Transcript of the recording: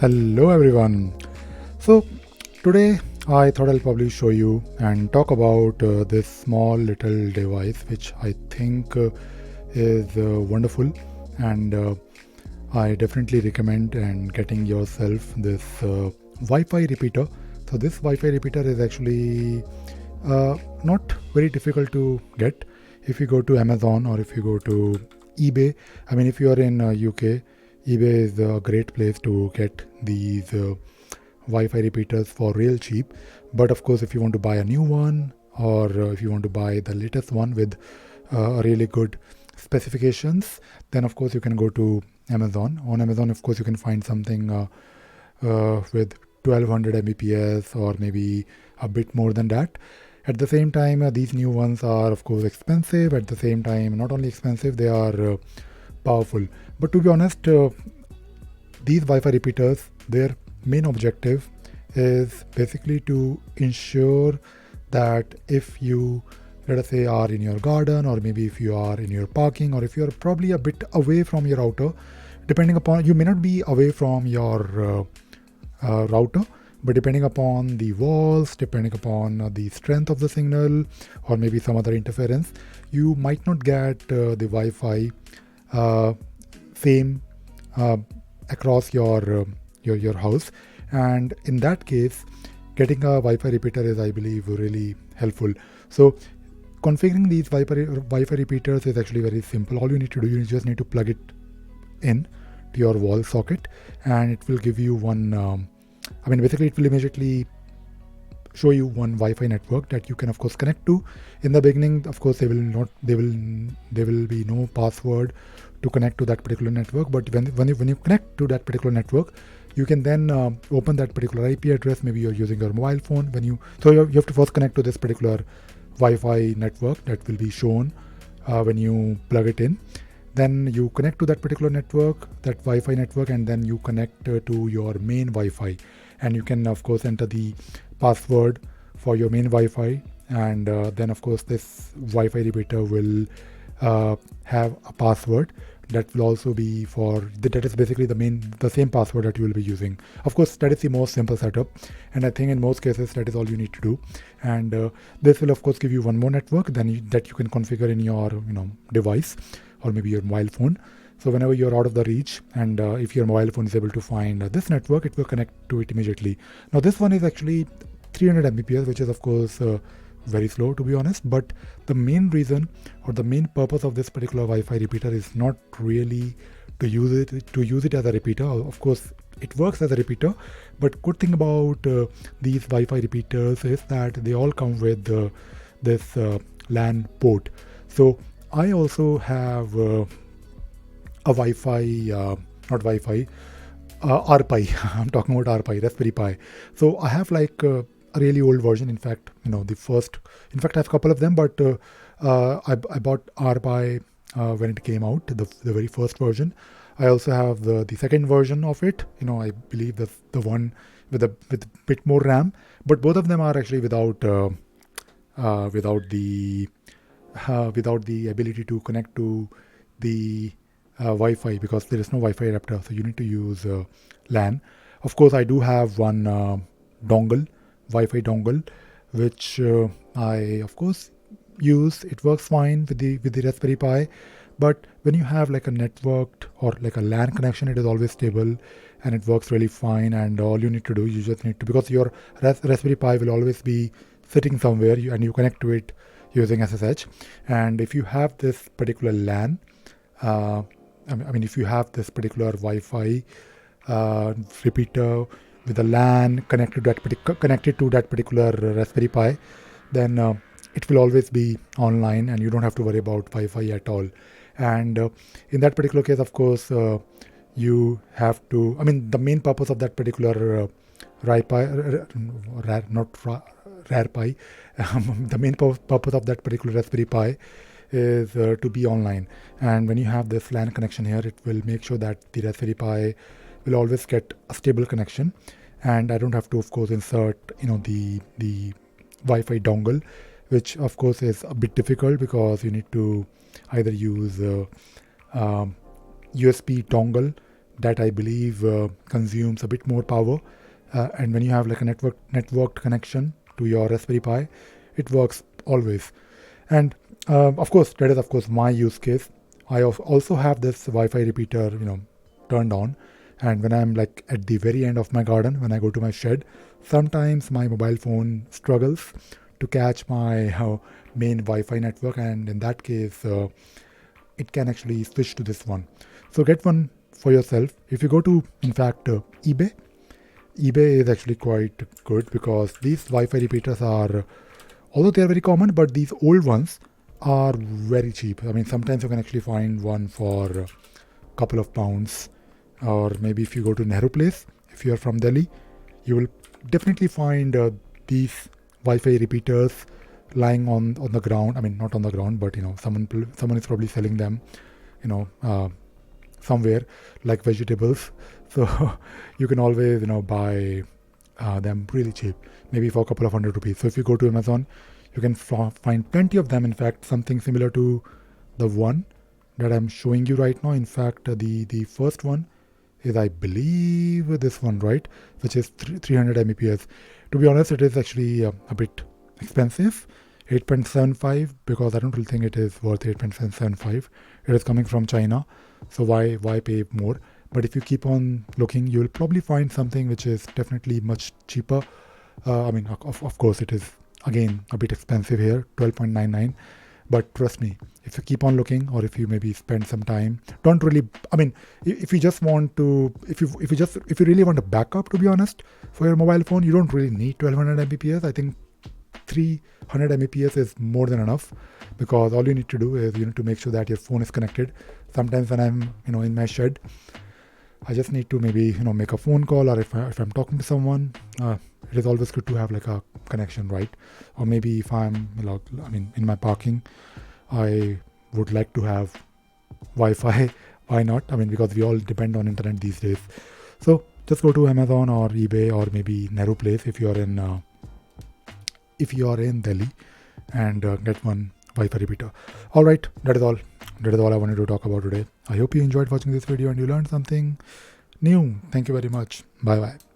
Hello everyone. So today I thought I'll probably show you and talk about this small little device which I think is wonderful, and I definitely recommend and getting yourself this Wi-Fi repeater. So this Wi-Fi repeater is actually not very difficult to get. If you go to Amazon or if you go to eBay, I mean, if you are in UK, eBay is a great place to get these Wi-Fi repeaters for real cheap. But of course, if you want to buy a new one, or if you want to buy the latest one with really good specifications, then of course you can go to Amazon. On Amazon, of course, you can find something with 1200 Mbps or maybe a bit more than that. At the same time, these new ones are of course expensive. At the same time, not only expensive, they are powerful. But to be honest, these Wi-Fi repeaters, their main objective is basically to ensure that if you, let us say, are in your garden, or maybe if you are in your parking, or if you are probably a bit away from your router, depending upon, you may not be away from your router, but depending upon the walls, depending upon the strength of the signal, or maybe some other interference, you might not get the Wi-Fi same across your house. And in that case, getting a Wi-Fi repeater is, I believe, really helpful. So configuring these Wi-Fi repeaters is actually very simple. All you need to do, you just need to plug it in to your wall socket, and it will give you one. Basically, it will immediately show you one Wi-Fi network that you can, of course, connect to. In the beginning, of course, there will be no password to connect to that particular network. But when you connect to that particular network, you can then open that particular IP address. Maybe you're using your mobile phone. You have to first connect to this particular Wi-Fi network that will be shown when you plug it in. Then you connect to that particular network, that Wi-Fi network, and then you connect to your main Wi-Fi. And you can, of course, enter the password for your main Wi-Fi. And then, of course, this Wi-Fi repeater will have a password that will also be that is basically the same password that you will be using. Of course, that is the most simple setup, and I think in most cases that is all you need to do. And this will, of course, give you one more network that you can configure in your device, or maybe your mobile phone. So whenever you're out of the reach, and if your mobile phone is able to find this network, it will connect to it immediately. Now this one is actually 300 Mbps, which is of course very slow, to be honest. But the main reason, or the main purpose of this particular Wi-Fi repeater is not really to use it as a repeater. Of course, it works as a repeater, but good thing about these Wi-Fi repeaters is that they all come with this LAN port. So I also have a Wi-Fi, not Wi-Fi, RPi. I'm talking about RPi, Raspberry Pi. So I have like a really old version. In fact, I have a couple of them, but I bought RPi when it came out, the very first version. I also have the second version of it. I believe that's the one with a bit more RAM. But both of them are actually without the ability to connect to the Wi-Fi, because there is no Wi-Fi adapter, so you need to use LAN. Of course, I do have one Wi-Fi dongle, which I of course use. It works fine with the Raspberry Pi, but when you have like a networked or like a LAN connection, it is always stable and it works really fine. And all you need to do, you just need to, because your Raspberry Pi will always be sitting somewhere, and you connect to it using SSH. And if you have this particular LAN, if you have this particular Wi-Fi repeater with a LAN connected to that particular Raspberry Pi, then it will always be online, and you don't have to worry about Wi-Fi at all. And in that particular case, of course, you have to. The main purpose of that particular RarePi, the main purpose of that particular Raspberry Pi is to be online. And when you have this LAN connection here, it will make sure that the Raspberry Pi will always get a stable connection, and I don't have to, of course, insert the Wi-Fi dongle, which of course is a bit difficult because you need to either use USB dongle that I believe consumes a bit more power. And when you have like a networked connection to your Raspberry Pi, it works always. And of course, that is of course my use case. I also have this Wi-Fi repeater, turned on. And when I'm like at the very end of my garden, when I go to my shed, sometimes my mobile phone struggles to catch my main Wi-Fi network, and in that case, it can actually switch to this one. So get one for yourself. If you go to, in fact, eBay is actually quite good because these Wi-Fi repeaters are, although they are very common, but these old ones are very cheap. I mean, sometimes you can actually find one for a couple of pounds, or maybe if you go to Nehru Place, if you are from Delhi, you will definitely find these Wi-Fi repeaters lying on the ground. I mean, not on the ground, but someone is probably selling them, somewhere like vegetables. So you can always buy them really cheap, maybe for a couple of $100. So if you go to Amazon, you can find plenty of them. In fact, something similar to the one that I'm showing you right now. In fact, the first one is, I believe, this one, right, which is 300 Mbps. To be honest, it is actually a bit expensive, 8.75, because I don't really think it is worth 8.75. It is coming from China, so why pay more? But if you keep on looking, you will probably find something which is definitely much cheaper. I mean, of course, it is again a bit expensive here, 12.99. But trust me, if you keep on looking, or if you maybe spend some time, don't really. I mean, if you just want to, if you really want a backup, to be honest, for your mobile phone, you don't really need 1200 Mbps. I think 300 Mbps is more than enough, because all you need to do is you need to make sure that your phone is connected. Sometimes when I'm in my shed, I just need to maybe make a phone call, or if I'm talking to someone, it is always good to have like a connection, right? Or maybe if I'm in my parking, I would like to have Wi-Fi. Why not? I mean, because we all depend on internet these days. So just go to Amazon or eBay or maybe Nehru Place if you are in Delhi, and get one Wi-Fi repeater. All right, that is all I wanted to talk about today. I hope you enjoyed watching this video and you learned something new. Thank you very much. Bye bye.